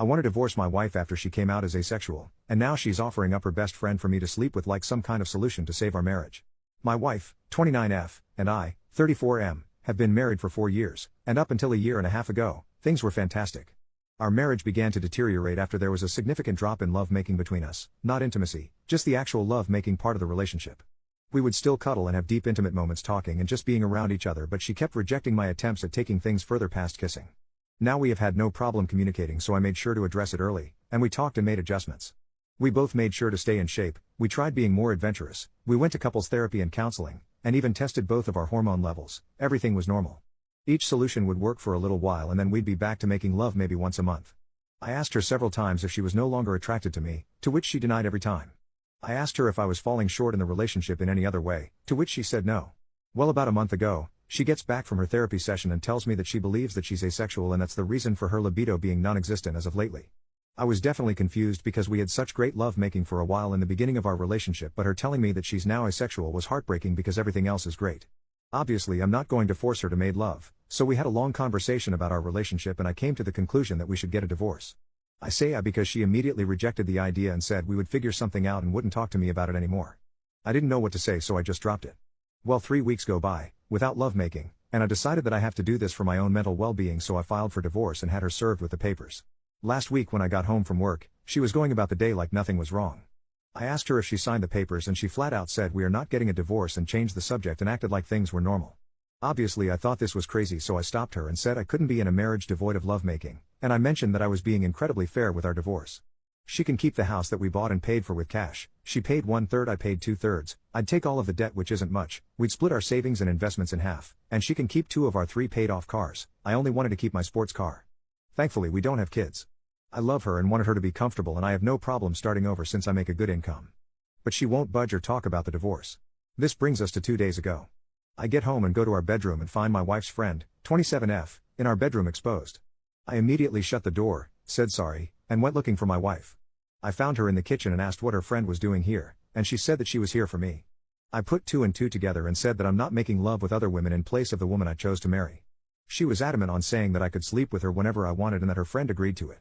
I want to divorce my wife after she came out as asexual, and now she's offering up her best friend for me to sleep with like some kind of solution to save our marriage. My wife, 29F, and I, 34M, have been married for 4 years, and up until a year and a half ago, things were fantastic. Our marriage began to deteriorate after there was a significant drop in love-making between us, not intimacy, just the actual love-making part of the relationship. We would still cuddle and have deep intimate moments talking and just being around each other, but she kept rejecting my attempts at taking things further past kissing. Now we have had no problem communicating, so I made sure to address it early, and we talked and made adjustments. We both made sure to stay in shape, we tried being more adventurous, we went to couples therapy and counseling, and even tested both of our hormone levels. Everything was normal. Each solution would work for a little while and then we'd be back to making love maybe once a month. I asked her several times if she was no longer attracted to me, to which she denied every time. I asked her if I was falling short in the relationship in any other way, to which she said no. Well, about a month ago, she gets back from her therapy session and tells me that she believes that she's asexual and that's the reason for her libido being non-existent as of lately. I was definitely confused because we had such great love making for a while in the beginning of our relationship, but her telling me that she's now asexual was heartbreaking because everything else is great. Obviously I'm not going to force her to make love, so we had a long conversation about our relationship and I came to the conclusion that we should get a divorce. I say because she immediately rejected the idea and said we would figure something out and wouldn't talk to me about it anymore. I didn't know what to say, so I just dropped it. Well, 3 weeks go by, without lovemaking, and I decided that I have to do this for my own mental well-being, so I filed for divorce and had her served with the papers. Last week when I got home from work, she was going about the day like nothing was wrong. I asked her if she signed the papers and she flat out said we are not getting a divorce and changed the subject and acted like things were normal. Obviously I thought this was crazy, so I stopped her and said I couldn't be in a marriage devoid of lovemaking, and I mentioned that I was being incredibly fair with our divorce. She can keep the house that we bought and paid for with cash. She paid 1/3, I paid 2/3. I'd take all of the debt, which isn't much. We'd split our savings and investments in half, and she can keep 2 of our 3 paid off cars. I only wanted to keep my sports car. Thankfully we don't have kids. I love her and wanted her to be comfortable, and I have no problem starting over since I make a good income. But she won't budge or talk about the divorce. This brings us to 2 days ago. I get home and go to our bedroom and find my wife's friend, 27F, in our bedroom exposed. I immediately shut the door, said sorry, and went looking for my wife. I found her in the kitchen and asked what her friend was doing here, and she said that she was here for me. I put 2 and 2 together and said that I'm not making love with other women in place of the woman I chose to marry. She was adamant on saying that I could sleep with her whenever I wanted and that her friend agreed to it.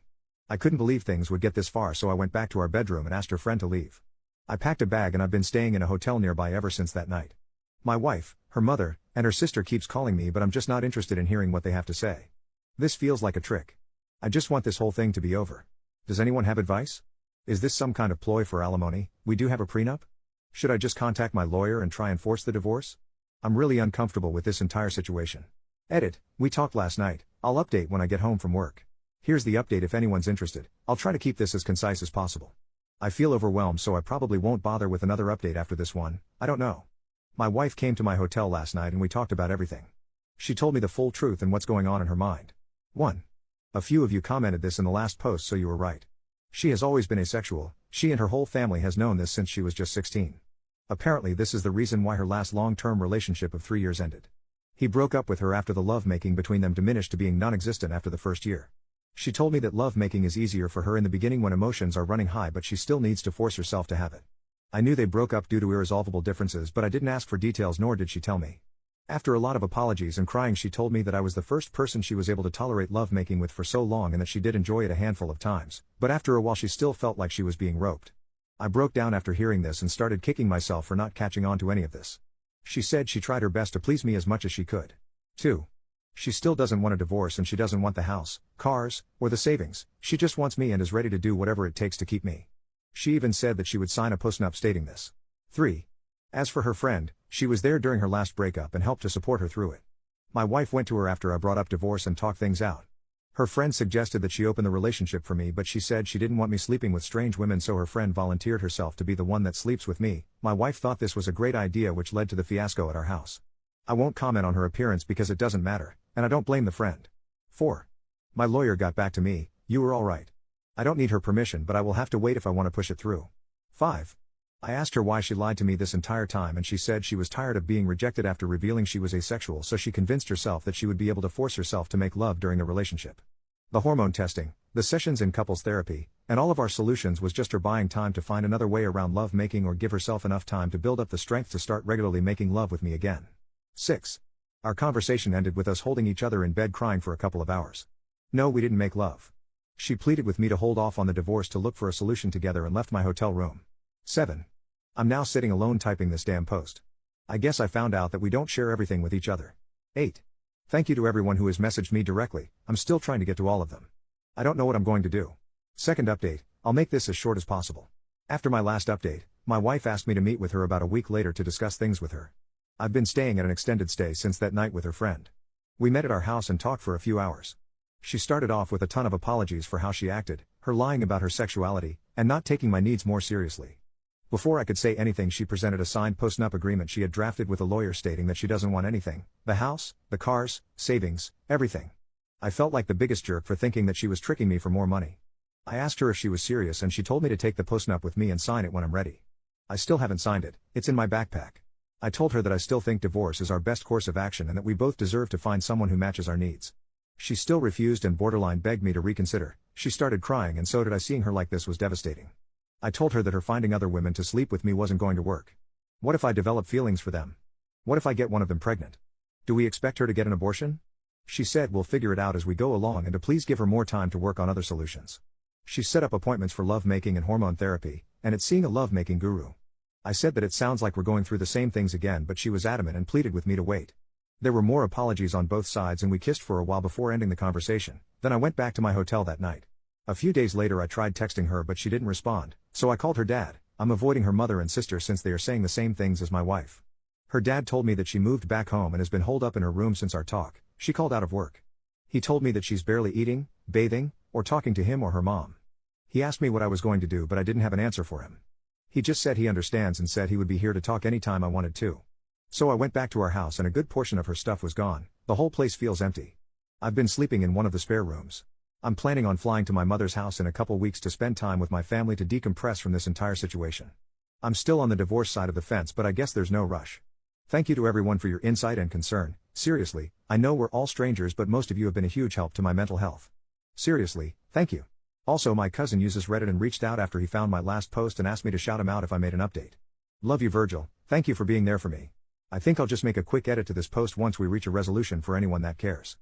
I couldn't believe things would get this far, so I went back to our bedroom and asked her friend to leave. I packed a bag and I've been staying in a hotel nearby ever since that night. My wife, her mother, and her sister keeps calling me, but I'm just not interested in hearing what they have to say. This feels like a trick. I just want this whole thing to be over. Does anyone have advice? Is this some kind of ploy for alimony? We do have a prenup? Should I just contact my lawyer and try and force the divorce? I'm really uncomfortable with this entire situation. Edit, we talked last night. I'll update when I get home from work. Here's the update if anyone's interested. I'll try to keep this as concise as possible. I feel overwhelmed, so I probably won't bother with another update after this one. I don't know. My wife came to my hotel last night and we talked about everything. She told me the full truth and what's going on in her mind. 1. A few of you commented this in the last post, so you were right. She has always been asexual. She and her whole family has known this since she was just 16. Apparently this is the reason why her last long-term relationship of 3 years ended. He broke up with her after the love-making between them diminished to being non-existent after the first year. She told me that love-making is easier for her in the beginning when emotions are running high, but she still needs to force herself to have it. I knew they broke up due to irresolvable differences, but I didn't ask for details, nor did she tell me. After a lot of apologies and crying, she told me that I was the first person she was able to tolerate love-making with for so long and that she did enjoy it a handful of times, but after a while she still felt like she was being roped. I broke down after hearing this and started kicking myself for not catching on to any of this. She said she tried her best to please me as much as she could. 2. She still doesn't want a divorce and she doesn't want the house, cars, or the savings. She just wants me and is ready to do whatever it takes to keep me. She even said that she would sign a postnup stating this. 3. As for her friend, she was there during her last breakup and helped to support her through it. My wife went to her after I brought up divorce and talked things out. Her friend suggested that she open the relationship for me, but she said she didn't want me sleeping with strange women, so her friend volunteered herself to be the one that sleeps with me. My wife thought this was a great idea, which led to the fiasco at our house. I won't comment on her appearance because it doesn't matter, and I don't blame the friend. 4. My lawyer got back to me. You were all right. I don't need her permission, but I will have to wait if I want to push it through. 5. I asked her why she lied to me this entire time, and she said she was tired of being rejected after revealing she was asexual, so she convinced herself that she would be able to force herself to make love during the relationship. The hormone testing, the sessions in couples therapy, and all of our solutions was just her buying time to find another way around love making or give herself enough time to build up the strength to start regularly making love with me again. 6. Our conversation ended with us holding each other in bed crying for a couple of hours. No, we didn't make love. She pleaded with me to hold off on the divorce to look for a solution together and left my hotel room. 7. I'm now sitting alone typing this damn post. I guess I found out that we don't share everything with each other. 8. Thank you to everyone who has messaged me directly, I'm still trying to get to all of them. I don't know what I'm going to do. Second update, I'll make this as short as possible. After my last update, my wife asked me to meet with her about a week later to discuss things with her. I've been staying at an extended stay since that night with her friend. We met at our house and talked for a few hours. She started off with a ton of apologies for how she acted, her lying about her sexuality, and not taking my needs more seriously. Before I could say anything, she presented a signed post-nup agreement she had drafted with a lawyer stating that she doesn't want anything, the house, the cars, savings, everything. I felt like the biggest jerk for thinking that she was tricking me for more money. I asked her if she was serious and she told me to take the post-nup with me and sign it when I'm ready. I still haven't signed it, it's in my backpack. I told her that I still think divorce is our best course of action and that we both deserve to find someone who matches our needs. She still refused and borderline begged me to reconsider. She started crying and so did I. Seeing her like this was devastating. I told her that her finding other women to sleep with me wasn't going to work. What if I develop feelings for them? What if I get one of them pregnant? Do we expect her to get an abortion? She said we'll figure it out as we go along and to please give her more time to work on other solutions. She set up appointments for lovemaking and hormone therapy, and it's seeing a lovemaking guru. I said that it sounds like we're going through the same things again, but she was adamant and pleaded with me to wait. There were more apologies on both sides and we kissed for a while before ending the conversation. Then I went back to my hotel that night. A few days later I tried texting her but she didn't respond, so I called her dad. I'm avoiding her mother and sister since they are saying the same things as my wife. Her dad told me that she moved back home and has been holed up in her room since our talk. She called out of work. He told me that she's barely eating, bathing, or talking to him or her mom. He asked me what I was going to do but I didn't have an answer for him. He just said he understands and said he would be here to talk anytime I wanted to. So I went back to our house and a good portion of her stuff was gone. The whole place feels empty. I've been sleeping in one of the spare rooms. I'm planning on flying to my mother's house in a couple weeks to spend time with my family to decompress from this entire situation. I'm still on the divorce side of the fence but I guess there's no rush. Thank you to everyone for your insight and concern. Seriously, I know we're all strangers but most of you have been a huge help to my mental health. Seriously, thank you. Also, my cousin uses Reddit and reached out after he found my last post and asked me to shout him out if I made an update. Love you, Virgil, thank you for being there for me. I think I'll just make a quick edit to this post once we reach a resolution for anyone that cares.